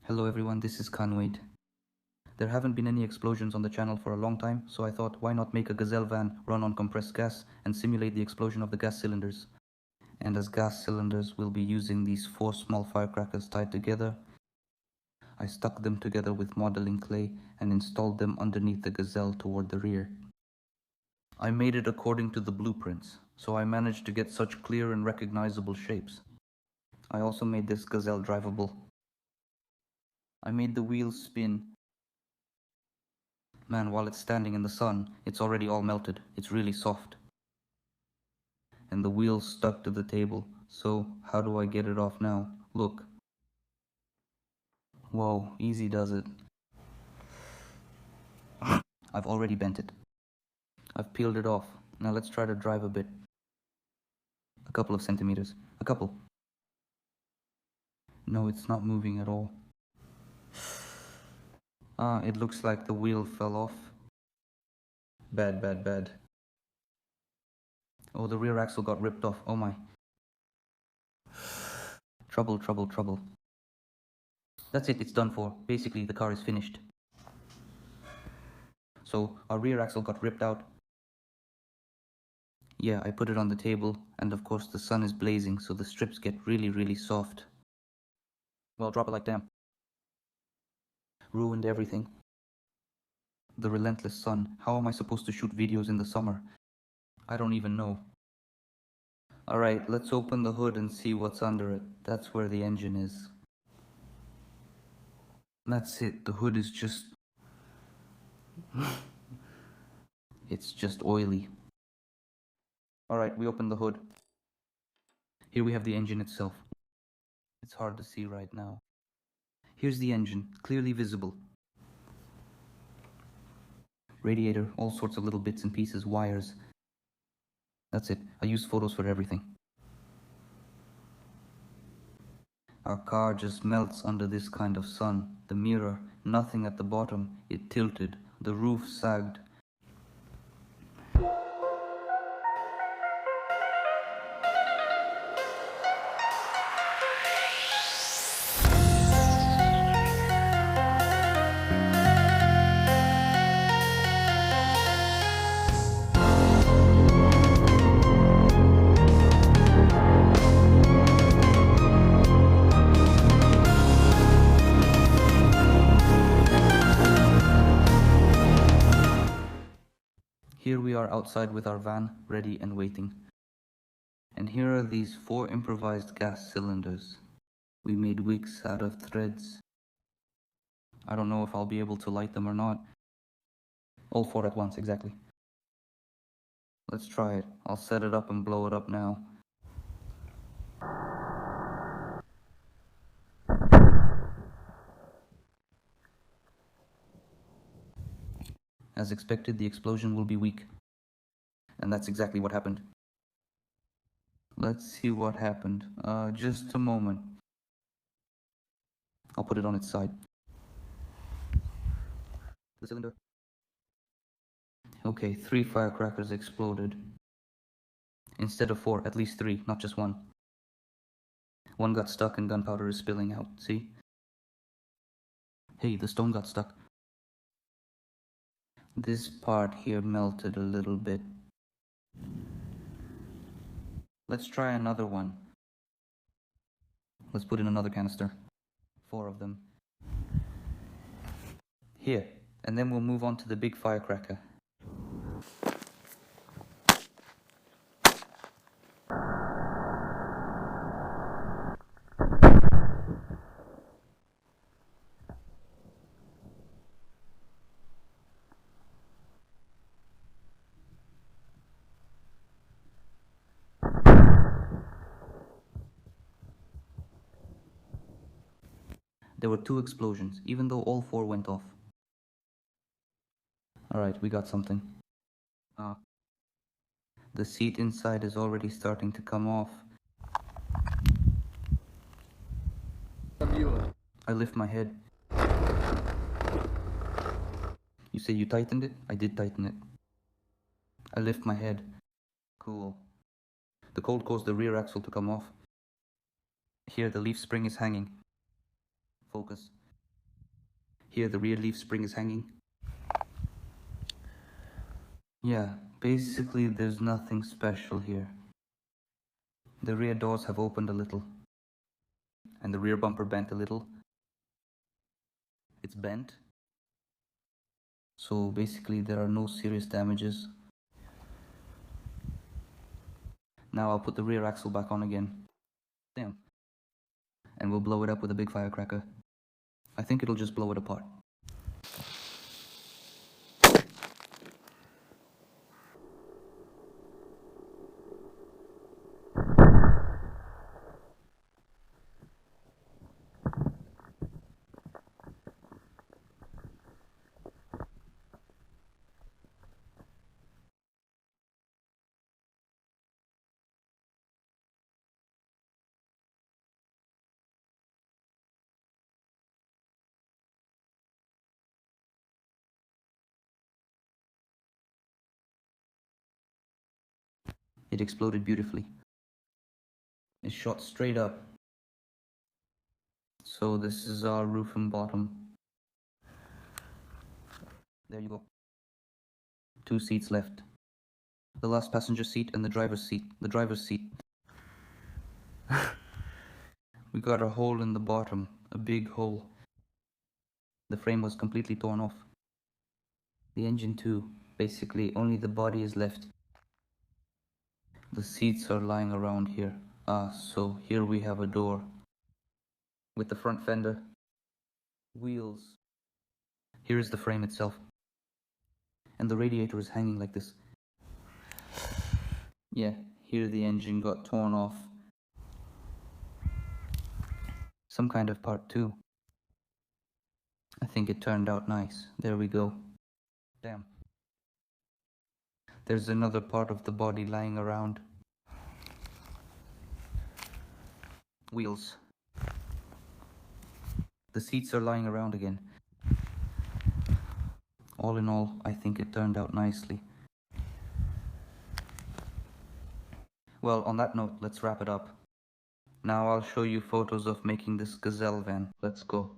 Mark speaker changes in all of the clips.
Speaker 1: Hello everyone, this is Kanwade. There haven't been any explosions on the channel for a long time, so I thought why not make a Gazelle van run on compressed gas and simulate the explosion of the gas cylinders. And as gas cylinders, we'll be using these 4 small firecrackers tied together. I stuck them together with modeling clay and installed them underneath the Gazelle toward the rear. I made it according to the blueprints, so I managed to get such clear and recognizable shapes. I also made this Gazelle drivable. I made the wheels spin. Man, while it's standing in the sun, it's already all melted. It's really soft. And the wheel's stuck to the table. So, how do I get it off now? Look. Whoa, easy does it. I've already bent it. I've peeled it off. Now let's try to drive a bit. A couple of centimeters. A couple. No, it's not moving at all. It looks like the wheel fell off. Bad, bad, bad. Oh, the rear axle got ripped off. Oh my. Trouble, trouble, trouble. That's it, it's done for. Basically, the car is finished. So, our rear axle got ripped out. Yeah, I put it on the table, and of course the sun is blazing, so the strips get really, really soft. Well, drop it like damn. Ruined everything. The relentless sun. How am I supposed to shoot videos in the summer? I don't even know. Alright, let's open the hood and see what's under it. That's where the engine is. That's it, the hood is just... it's just oily. Alright, we open the hood. Here we have the engine itself. It's hard to see right now. Here's the engine, clearly visible. Radiator, all sorts of little bits and pieces, wires. That's it, I use photos for everything. Our car just melts under this kind of sun. The mirror, nothing at the bottom, it tilted. The roof sagged. Here we are outside with our van, ready and waiting. And here are these 4 improvised gas cylinders. We made wicks out of threads. I don't know if I'll be able to light them or not. All 4 at once, exactly. Let's try it. I'll set it up and blow it up now. As expected, the explosion will be weak. And that's exactly what happened. Let's see what happened. Just a moment. I'll put it on its side. The cylinder. Okay, 3 firecrackers exploded. Instead of 4, at least 3, not just 1. One got stuck and gunpowder is spilling out, see? Hey, the stone got stuck. This part here melted a little bit. Let's try another one. Let's put in another canister. 4 of them. Here, and then we'll move on to the big firecracker. There were 2 explosions, even though all 4 went off. Alright, we got something. The seat inside is already starting to come off. I lift my head. You say you tightened it? I did tighten it. I lift my head. Cool. The cold caused the rear axle to come off. Here, the leaf spring is hanging. Focus. Here the rear leaf spring is hanging. Yeah, basically there's nothing special here. The rear doors have opened a little, and the rear bumper bent a little. It's bent. So basically there are no serious damages. Now I'll put the rear axle back on again. Damn. And we'll blow it up with a big firecracker. I think it'll just blow it apart. It exploded beautifully. It shot straight up. So this is our roof and bottom. There you go. 2 seats left. The last passenger seat and the driver's seat. The driver's seat. We got a hole in the bottom. A big hole. The frame was completely torn off. The engine too. Basically only the body is left. The seats are lying around here. So here we have a door with the front fender, wheels. Here is the frame itself. And the radiator is hanging like this. Yeah, here the engine got torn off. Some kind of part too. I think it turned out nice. There we go. Damn. There's another part of the body lying around. Wheels. The seats are lying around again. All in all, I think it turned out nicely. Well, on that note, let's wrap it up. Now I'll show you photos of making this Gazelle van. Let's go.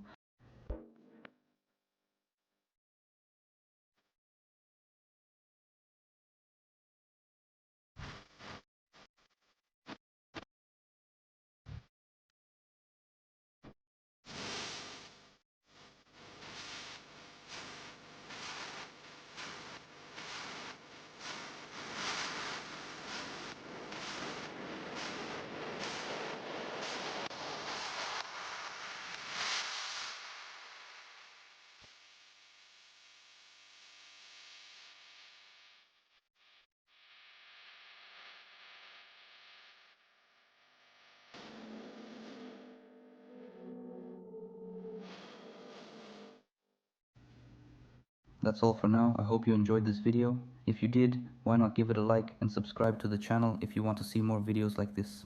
Speaker 1: That's all for now. I hope you enjoyed this video. If you did, why not give it a like and subscribe to the channel if you want to see more videos like this.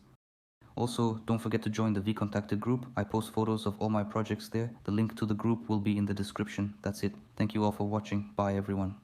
Speaker 1: Also, don't forget to join the VKontacted group. I post photos of all my projects there. The link to the group will be in the description. That's it. Thank you all for watching. Bye everyone.